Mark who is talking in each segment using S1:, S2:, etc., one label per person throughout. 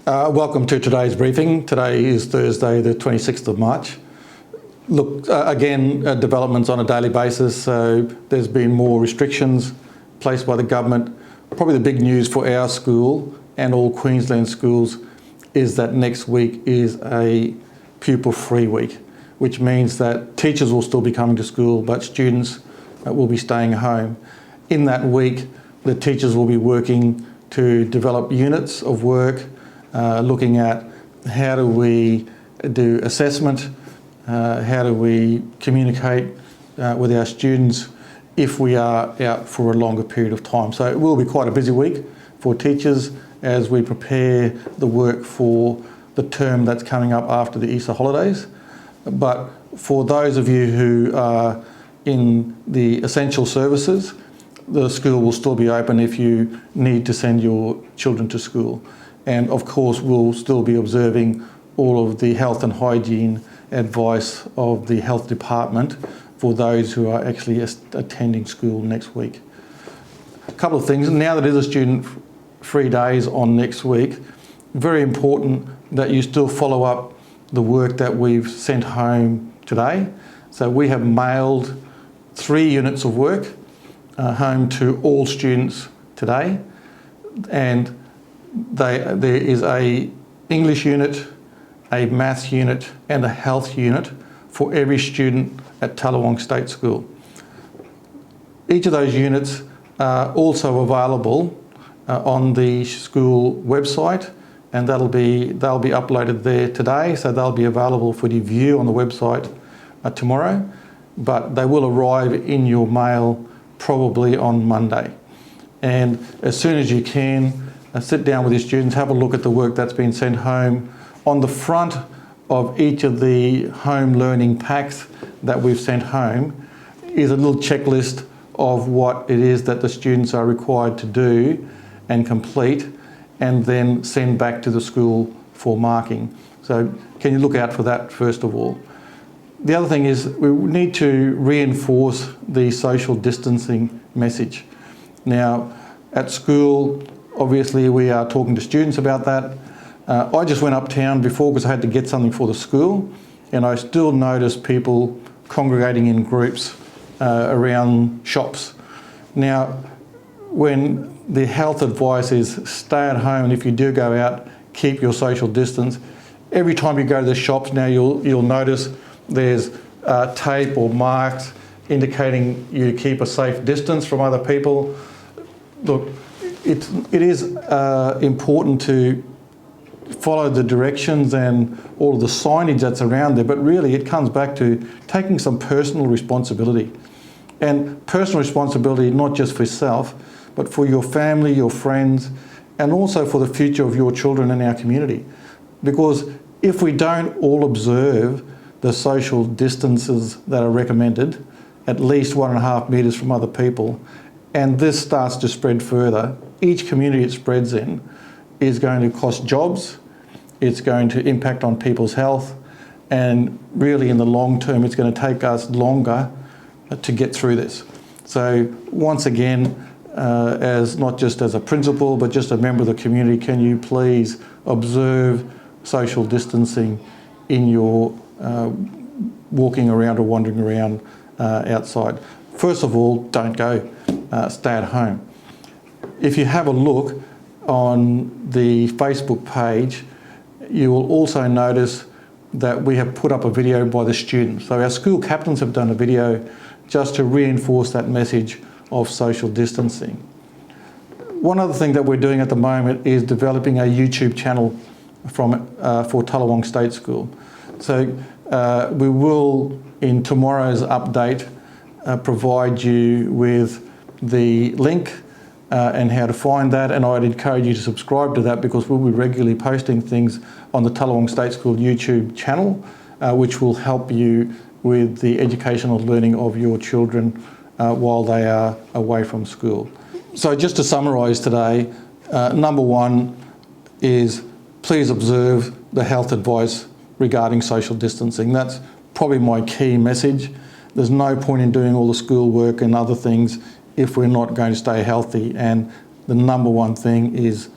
S1: Welcome to today's briefing. Today is Thursday, the 26th of March. Look, developments on a daily basis. So there's been more restrictions placed by the government. Probably the big news for our school and all Queensland schools is that next week is a pupil-free week, which means that teachers will still be coming to school, but students will be staying home. In that week, the teachers will be working to develop units of work, looking at how do we do assessment, how do we communicate with our students if we are out for a longer period of time. So it will be quite a busy week for teachers as we prepare the work for the term that's coming up after the Easter holidays. But for those of you who are in the essential services, the school will still be open if you need to send your children to school. And of course, we'll still be observing all of the health and hygiene advice of the health department for those who are actually attending school next week. A couple of things. Now that it is a student-free days on next week, very important that you still follow up the work that we've sent home today. So we have mailed 3 units of work home to all students today, and there is a English unit, a maths unit and a health unit for every student at Tallawong State School. Each of those units are also available on the school website, and they'll be uploaded there today, so they'll be available for your view on the website tomorrow, but they will arrive in your mail probably on Monday. And as soon as you can, sit down with your students, have a look at the work that's been sent home. On the front of each of the home learning packs that we've sent home is a little checklist of what it is that the students are required to do and complete, and then send back to the school for marking. So can you look out for that first of all? The other thing is we need to reinforce the social distancing message. Now, at school, obviously we are talking to students about that. I just went uptown before because I had to get something for the school, and I still notice people congregating in groups around shops. Now, when the health advice is stay at home, and if you do go out, keep your social distance. Every time you go to the shops now, you'll notice there's tape or marks indicating you keep a safe distance from other people. Look, it is important to follow the directions and all of the signage that's around there, but really it comes back to taking some personal responsibility. And personal responsibility not just for yourself, but for your family, your friends, and also for the future of your children in our community. Because if we don't all observe the social distances that are recommended, at least 1.5 metres from other people, and this starts to spread further, each community it spreads in is going to cost jobs, it's going to impact on people's health, and really in the long term it's going to take us longer to get through this. So once again, as not just as a principal but just a member of the community, can you please observe social distancing in your walking around or wandering around outside? First of all, don't go, stay at home. If you have a look on the Facebook page, you will also notice that we have put up a video by the students. So our school captains have done a video just to reinforce that message of social distancing. One other thing that we're doing at the moment is developing a YouTube channel for Tallawong State School. So we will, in tomorrow's update, provide you with the link and how to find that, and I'd encourage you to subscribe to that because we'll be regularly posting things on the Tallawong State School YouTube channel, which will help you with the educational learning of your children while they are away from school. So just to summarise today, number 1 is please observe the health advice regarding social distancing. That's probably my key message. There's no point in doing all the school work and other things if we're not going to stay healthy, and the number 1 thing is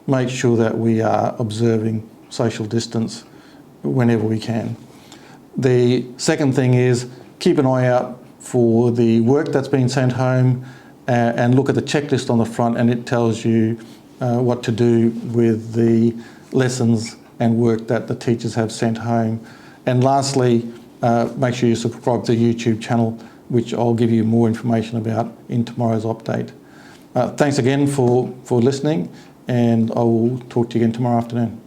S1: make sure that we are observing social distance whenever we can. The second thing is keep an eye out for the work that's been sent home and look at the checklist on the front, and it tells you what to do with the lessons and work that the teachers have sent home. And lastly, make sure you subscribe to the YouTube channel, which I'll give you more information about in tomorrow's update. Thanks again for listening, and I will talk to you again tomorrow afternoon.